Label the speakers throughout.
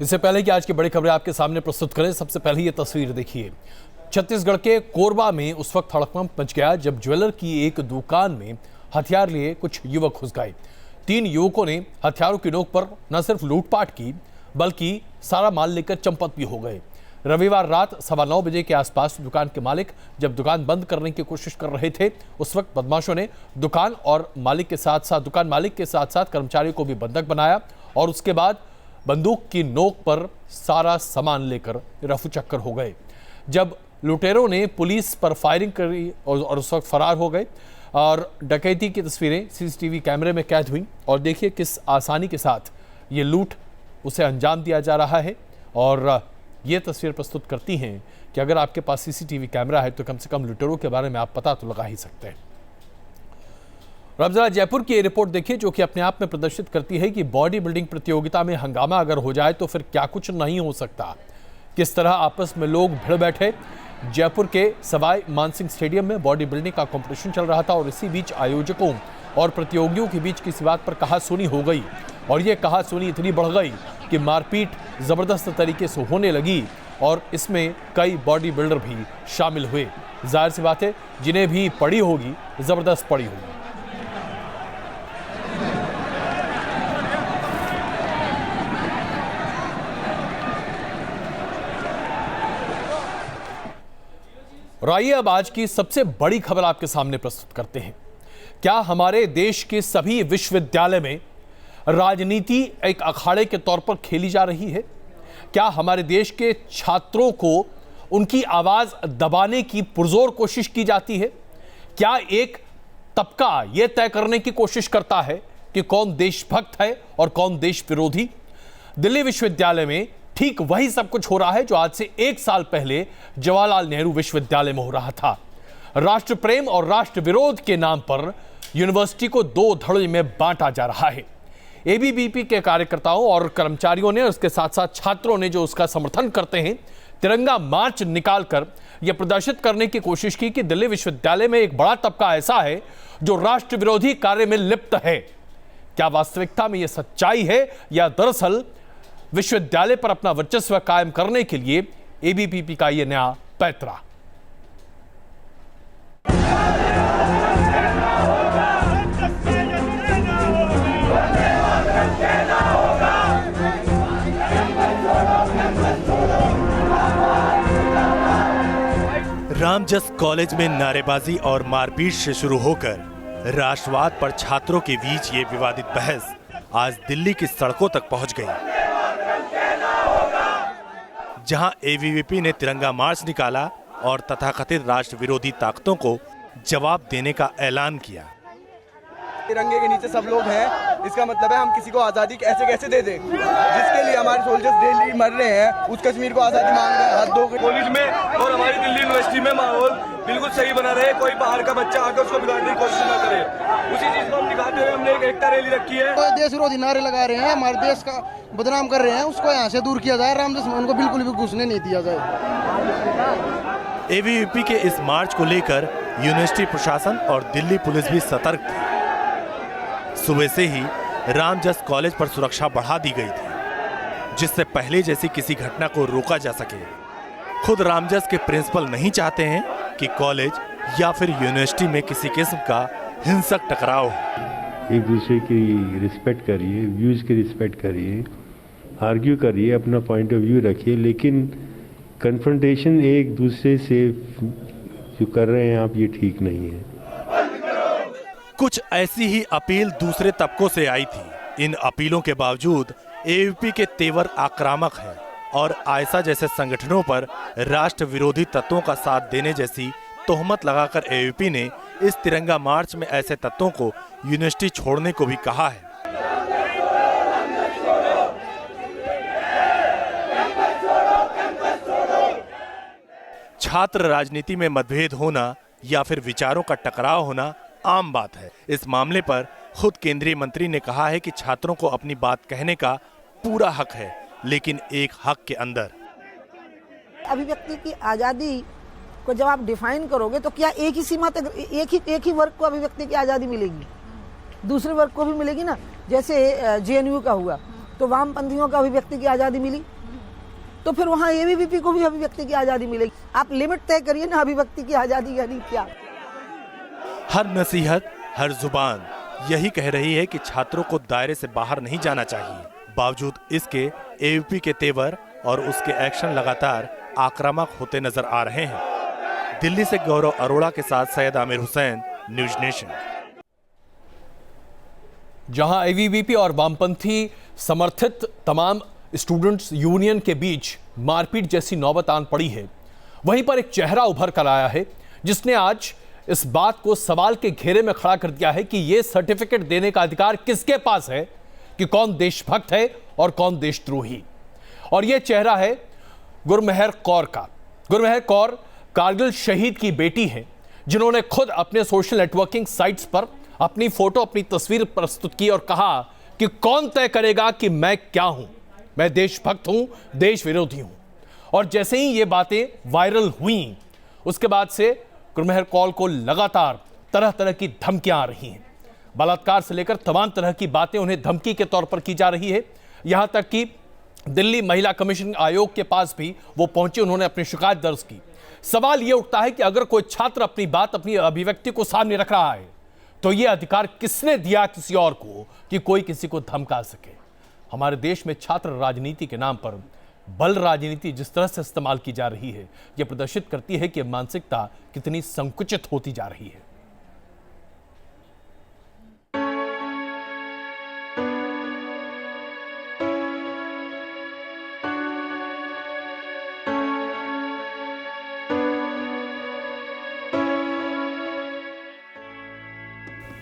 Speaker 1: इससे पहले कि आज की बड़ी खबरें आपके सामने प्रस्तुत करें, सबसे पहले ये तस्वीर देखिए। छत्तीसगढ़ के कोरबा में उस वक्त हड़कंप मच गया जब ज्वेलर की एक दुकान में हथियार लिए कुछ युवक घुस गए। 3 युवकों ने हथियारों की नोक पर न सिर्फ लूटपाट की बल्कि सारा माल लेकर चंपत भी हो गए। रविवार रात 9:15 बजे के आसपास दुकान के मालिक जब दुकान बंद करने की कोशिश कर रहे थे, उस वक्त बदमाशों ने दुकान मालिक के साथ साथ कर्मचारियों को भी बंधक बनाया और उसके बाद बंदूक की नोक पर सारा सामान लेकर रफू चक्कर हो गए। जब लुटेरों ने पुलिस पर फायरिंग करी और उस वक्त फरार हो गए और डकैती की तस्वीरें सीसीटीवी कैमरे में कैद हुई और देखिए किस आसानी के साथ ये लूट उसे अंजाम दिया जा रहा है। और ये तस्वीर प्रस्तुत करती हैं कि अगर आपके पास सीसीटीवी कैमरा है तो कम से कम लुटेरों के बारे में आप पता तो लगा ही सकते हैं। अब जरा जयपुर की ये रिपोर्ट देखिए जो कि अपने आप में प्रदर्शित करती है कि बॉडी बिल्डिंग प्रतियोगिता में हंगामा अगर हो जाए तो फिर क्या कुछ नहीं हो सकता। किस तरह आपस में लोग भिड़ बैठे। जयपुर के सवाई मानसिंह स्टेडियम में बॉडी बिल्डिंग का कंपटीशन चल रहा था और इसी बीच आयोजकों और प्रतियोगियों के बीच किसी बात पर कहासुनी हो गई और ये कहासुनी इतनी बढ़ गई कि मारपीट जबरदस्त तरीके से होने लगी और इसमें कई बॉडी बिल्डर भी शामिल हुए। जाहिर सी बात है जिन्हें भी पड़ी होगी जबरदस्त पड़ी होगी। और आइए अब आज की सबसे बड़ी खबर आपके सामने प्रस्तुत करते हैं। क्या हमारे देश के सभी विश्वविद्यालय में राजनीति एक अखाड़े के तौर पर खेली जा रही है? क्या हमारे देश के छात्रों को उनकी आवाज दबाने की पुरजोर कोशिश की जाती है? क्या एक तबका यह तय करने की कोशिश करता है कि कौन देशभक्त है और कौन देश विरोधी? दिल्ली विश्वविद्यालय में ठीक वही सब कुछ हो रहा है जो आज से 1 साल पहले जवाहरलाल नेहरू विश्वविद्यालय में हो रहा था। राष्ट्र प्रेम और राष्ट्र विरोध के नाम पर यूनिवर्सिटी को 2 धड़े में बांटा जा रहा है। एबीवीपी के कार्यकर्ताओं और कर्मचारियों ने, उसके साथ साथ छात्रों ने जो उसका समर्थन करते हैं, तिरंगा मार्च निकालकर यह प्रदर्शित करने की कोशिश की कि दिल्ली विश्वविद्यालय में एक बड़ा तबका ऐसा है जो राष्ट्र विरोधी कार्य में लिप्त है। क्या वास्तविकता में यह सच्चाई है या दरअसल विश्वविद्यालय पर अपना वर्चस्व कायम करने के लिए एबीवीपी का यह नया पैंतरा?
Speaker 2: रामजस कॉलेज में नारेबाजी और मारपीट से शुरू होकर राष्ट्रवाद पर छात्रों के बीच ये विवादित बहस आज दिल्ली की सड़कों तक पहुंच गई, जहां एबीवीपी ने तिरंगा मार्च निकाला और तथाकथित राष्ट्र विरोधी ताकतों को जवाब देने का ऐलान किया।
Speaker 3: तिरंगे के नीचे सब लोग हैं, इसका मतलब है हम किसी को आज़ादी कैसे कैसे दे दें। जिसके लिए हमारे सोल्जर्स डेली मर रहे हैं, उस कश्मीर को आज़ादी मांग रहे हैं। हाथ धो
Speaker 4: कॉलेज में और हमारी दिल्ली यूनिवर्सिटी में माहौल बिल्कुल सही बना रहे, कोई बाहर का बच्चा आकर उसको बिगाड़ने की कोशिश ना करे। उसी चीज को हम दिखाते हुए हमने एक एकता रैली रखी है।
Speaker 5: कोई देश विरोधी नारे लगा रहे हैं, हमारे देश का बदनाम कर रहे हैं, उसको यहाँ से दूर किया जाए। रामजस में उनको बिल्कुल भी घुसने नहीं दिया जाए।
Speaker 2: एबीवीपी के इस मार्च को लेकर यूनिवर्सिटी प्रशासन और दिल्ली पुलिस भी सतर्क थी। सुबह से ही रामजस कॉलेज पर सुरक्षा बढ़ा दी गई थी, जिससे पहले जैसी किसी घटना को रोका जा सके। खुद रामजस के प्रिंसिपल नहीं चाहते हैं कि कॉलेज या फिर यूनिवर्सिटी में किसी किस्म का हिंसक टकराव हो।
Speaker 6: एक दूसरे की रिस्पेक्ट करिए, व्यूज की रिस्पेक्ट करिए, आर्ग्यू करिए, अपना पॉइंट ऑफ व्यू रखिए, लेकिन कन्फ्रंटेशन एक दूसरे से जो कर रहे हैं आप, ये ठीक नहीं है।
Speaker 2: कुछ ऐसी ही अपील दूसरे तबकों से आई थी। इन अपीलों के बावजूद एबीवीपी के तेवर आक्रामक है और आयसा जैसे संगठनों पर राष्ट्र विरोधी तत्वों का साथ देने जैसी तोहमत लगाकर एबीवीपी ने इस तिरंगा मार्च में ऐसे तत्वों को यूनिवर्सिटी छोड़ने को भी कहा है। छात्र राजनीति में मतभेद होना या फिर विचारों का टकराव होना आम बात है। इस मामले पर खुद केंद्रीय मंत्री ने कहा है कि छात्रों को अपनी बात कहने का पूरा हक है, लेकिन एक हक के अंदर।
Speaker 7: अभिव्यक्ति की आजादी को जब आप डिफाइन करोगे तो क्या एक ही सीमा तक एक ही वर्ग को अभिव्यक्ति की आजादी मिलेगी? दूसरे वर्ग को भी मिलेगी ना। जैसे जेएनयू का हुआ, तो वामपंथियों को अभिव्यक्ति की आज़ादी मिली, तो फिर वहाँ एबीवीपी को भी अभिव्यक्ति की आज़ादी मिलेगी। आप लिमिट तय करिए ना अभिव्यक्ति की आज़ादी यानी क्या।
Speaker 2: हर नसीहत, हर जुबान यही कह रही है कि छात्रों को दायरे से बाहर नहीं जाना चाहिए। बावजूद इसके एबीवीपी के तेवर और उसके एक्शन लगातार आक्रामक होते नजर आ रहे हैं। दिल्ली से गौरव अरोड़ा के साथ सैयद आमिर हुसैन, न्यूज नेशन।
Speaker 1: जहां एबीवीपी और वामपंथी समर्थित तमाम स्टूडेंट्स यूनियन के बीच मारपीट जैसी नौबत आन पड़ी है, वहीं पर एक चेहरा उभर कर आया है जिसने आज इस बात को सवाल के घेरे में खड़ा कर दिया है कि यह सर्टिफिकेट देने का अधिकार किसके पास है कि कौन देशभक्त है और कौन देशद्रोही। और यह चेहरा है गुरमेहर कौर का। गुरमेहर कौर कारगिल शहीद की बेटी हैं, जिन्होंने खुद अपने सोशल नेटवर्किंग साइट्स पर अपनी फोटो, अपनी तस्वीर प्रस्तुत की और कहा कि कौन तय करेगा कि मैं क्या हूं, मैं देशभक्त हूं, देश विरोधी हूं। और जैसे ही ये बातें वायरल हुई, उसके बाद से गुरमेहर कौर को लगातार तरह तरह की धमकियां आ रही हैं। बलात्कार से लेकर तमाम तरह की बातें उन्हें धमकी के तौर पर की जा रही है। यहां तक कि दिल्ली महिला कमीशन आयोग के पास भी वो पहुंचे, उन्होंने अपनी शिकायत दर्ज की। सवाल यह उठता है कि अगर कोई छात्र अपनी बात, अपनी अभिव्यक्ति को सामने रख रहा है, तो यह अधिकार किसने दिया किसी और को कि कोई किसी को धमका सके। हमारे देश में छात्र राजनीति के नाम पर बल राजनीति जिस तरह से इस्तेमाल की जा रही है, यह प्रदर्शित करती है कि मानसिकता कितनी संकुचित होती जा रही है।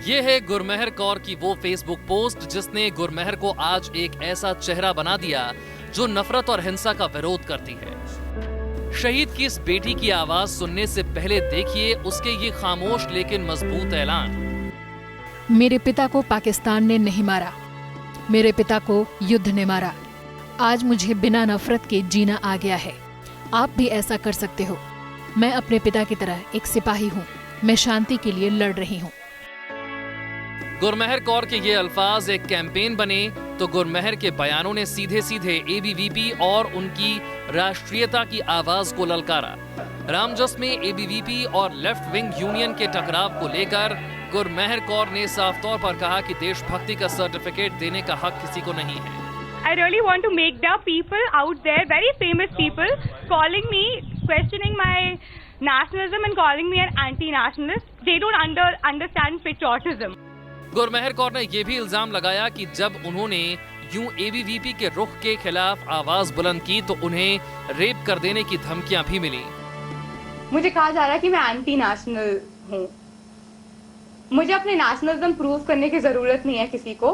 Speaker 8: ये है गुरमेहर कौर की वो फेसबुक पोस्ट जिसने गुरमेहर को आज एक ऐसा चेहरा बना दिया जो नफरत और हिंसा का विरोध करती है। शहीद की इस बेटी की आवाज सुनने से पहले देखिए उसके ये खामोश लेकिन मजबूत ऐलान।
Speaker 9: मेरे पिता को पाकिस्तान ने नहीं मारा, मेरे पिता को युद्ध ने मारा। आज मुझे बिना नफरत के जीना आ गया है। आप भी ऐसा कर सकते हो। मैं अपने पिता की तरह एक सिपाही हूँ। मैं शांति के लिए लड़ रही हूँ।
Speaker 8: गुरमेहर कौर के ये अल्फाज एक कैंपेन बने तो गुरमेहर के बयानों ने सीधे सीधे एबीवीपी और उनकी राष्ट्रीयता की आवाज को ललकारा। रामजस में एबीवीपी और लेफ्ट विंग यूनियन के टकराव को लेकर गुरमेहर कौर ने साफ तौर पर कहा कि देशभक्ति का सर्टिफिकेट देने का हक किसी को नहीं है।
Speaker 10: I really want to make the people out there, very famous people, calling me, questioning my nationalism and calling me an anti-nationalist. They don't understand patriotism.
Speaker 8: Gurmehar Kaur ने यह भी इल्जाम लगाया कि जब उन्होंने यूं एबीवीपी के रुख के खिलाफ आवाज बुलंद की तो उन्हें रेप कर देने की धमकियां भी मिली।
Speaker 10: मुझे कहा जा रहा है कि मैं एंटी नेशनल हूँ। मुझे अपने नेशनलिज्म प्रूव करने की जरूरत नहीं है किसी को,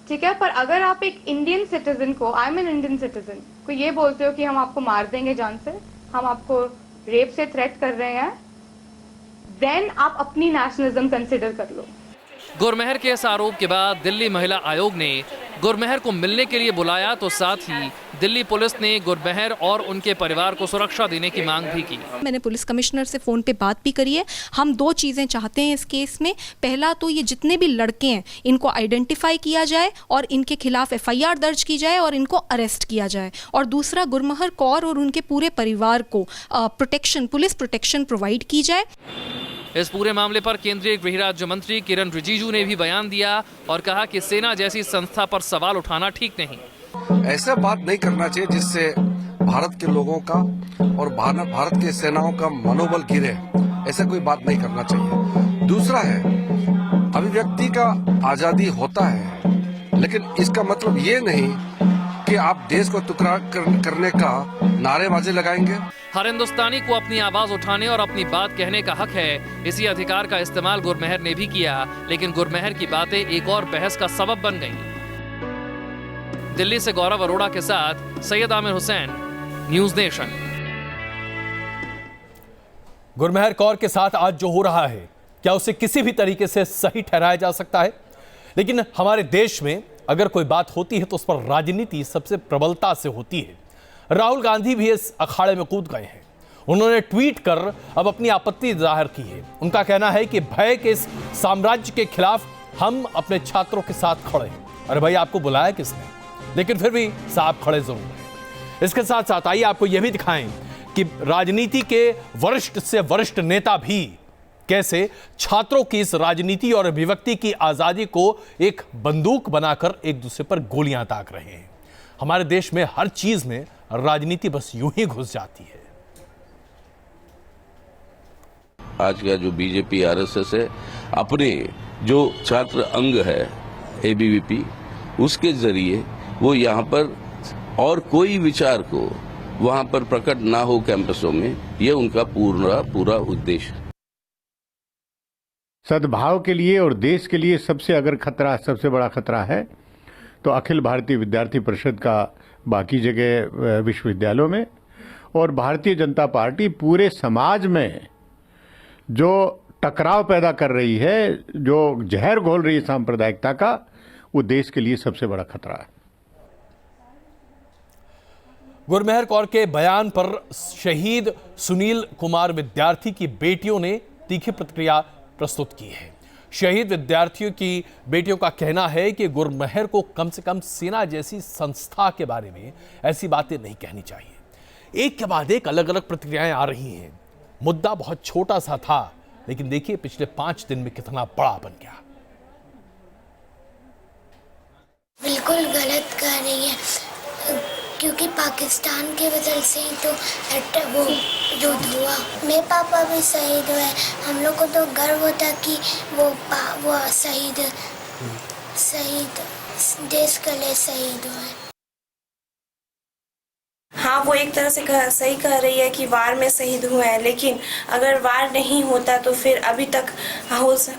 Speaker 10: ठीक है। पर अगर आप एक इंडियन सिटीजन को, I am an Indian citizen, को ये बोलते हो कि हम आपको मार देंगे जान से, हम आपको रेप से थ्रेट कर रहे हैं, देन आप अपनी नेशनलिज्म कंसिडर कर लो।
Speaker 8: गुरमेहर के इस आरोप के बाद दिल्ली महिला आयोग ने गुरमेहर को मिलने के लिए बुलाया तो साथ ही दिल्ली पुलिस ने गुरमेहर और उनके परिवार को सुरक्षा देने की मांग भी की।
Speaker 11: मैंने पुलिस कमिश्नर से फोन पे बात भी करी है। हम दो चीजें चाहते हैं इस केस में। पहला तो ये जितने भी लड़के हैं इनको आइडेंटिफाई किया जाए और इनके खिलाफ एफआईआर दर्ज की जाए और इनको अरेस्ट किया जाए। और दूसरा, गुरमेहर कौर और उनके पूरे परिवार को प्रोटेक्शन, पुलिस प्रोटेक्शन प्रोवाइड की जाए।
Speaker 8: इस पूरे मामले पर केंद्रीय गृह राज्य मंत्री किरण रिजिजू ने भी बयान दिया और कहा कि सेना जैसी संस्था पर सवाल उठाना ठीक नहीं।
Speaker 12: ऐसा बात नहीं करना चाहिए जिससे भारत के लोगों का और भारत के सेनाओं का मनोबल गिरे। ऐसा कोई बात नहीं करना चाहिए। दूसरा है, अभिव्यक्ति का आजादी होता है, लेकिन इसका मतलब ये नहीं कि आप देश को टुकड़ा करने का नारेबाजी लगाएंगे।
Speaker 8: हर हिंदुस्तानी को अपनी आवाज उठाने और अपनी बात कहने का हक है। इसी अधिकार का इस्तेमाल गुरमेहर ने भी किया, लेकिन गुरमेहर की बातें एक और बहस का सबब बन गईं। दिल्ली से गौरव अरोड़ा के साथ सैयद आमिर हुसैन, न्यूज नेशन।
Speaker 1: गुरमेहर कौर के साथ आज जो हो रहा है, क्या उसे किसी भी तरीके से सही ठहराया जा सकता है? लेकिन हमारे देश में अगर कोई बात होती है तो उस पर राजनीति सबसे प्रबलता से होती है। राहुल गांधी भी इस अखाड़े में कूद गए हैं। उन्होंने ट्वीट कर अब अपनी आपत्ति जाहिर की है। उनका कहना है कि भय के इस साम्राज्य के खिलाफ हम अपने छात्रों के साथ खड़े हैं। अरे भाई, आपको बुलाया किसने? लेकिन फिर भी साहब खड़े जरूर हैं। इसके साथ साथ आइए आपको यह भी दिखाएं कि राजनीति के वरिष्ठ से वरिष्ठ नेता भी कैसे छात्रों की इस राजनीति और अभिव्यक्ति की आजादी को एक बंदूक बनाकर एक दूसरे पर गोलियां दाग रहे हैं। हमारे देश में हर चीज में राजनीति बस यूं ही घुस जाती है।
Speaker 13: आज का जो बीजेपी आरएसएस है, अपने जो छात्र अंग है एबीवीपी, उसके जरिए वो यहाँ पर और कोई विचार को वहां पर प्रकट ना हो कैंपसों में, ये उनका पूरा उद्देश्य है।
Speaker 6: सद्भाव के लिए और देश के लिए सबसे बड़ा खतरा है तो अखिल भारतीय विद्यार्थी परिषद का बाकी जगह विश्वविद्यालयों में, और भारतीय जनता पार्टी पूरे समाज में जो टकराव पैदा कर रही है, जो जहर घोल रही है सांप्रदायिकता का, वो देश के लिए सबसे बड़ा खतरा है।
Speaker 1: गुरमेहर कौर के बयान पर शहीद सुनील कुमार विद्यार्थी की बेटियों ने तीखी प्रतिक्रिया प्रस्तुत की है। शहीद विद्यार्थियों की बेटियों का कहना है कि गुरमेहर को कम से कम सेना जैसी संस्था के बारे में ऐसी बातें नहीं कहनी चाहिए। एक के बाद एक अलग अलग प्रतिक्रियाएं आ रही हैं। मुद्दा बहुत छोटा सा था, लेकिन देखिए पिछले 5 दिन में कितना बड़ा बन गया।
Speaker 14: बिल्कुल गलत कह रही है, क्योंकि पाकिस्तान के वजह से ही तो वो युद्ध हुआ। मेरे पापा भी शहीद हुए, हम लोग को तो गर्व होता कि वो शहीद देश के लिए शहीद हुए।
Speaker 15: हाँ, वो एक तरह से सही कह रही है कि वार में शहीद हुए हैं, लेकिन अगर वार नहीं होता तो फिर अभी तक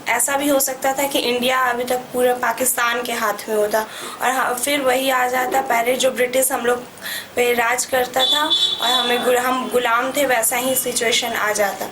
Speaker 15: ऐसा भी हो सकता था कि इंडिया अभी तक पूरा पाकिस्तान के हाथ में होता, और फिर वही आ जाता पहले जो ब्रिटिश हम लोग पे राज करता था और हम गुलाम थे, वैसा ही सिचुएशन आ जाता।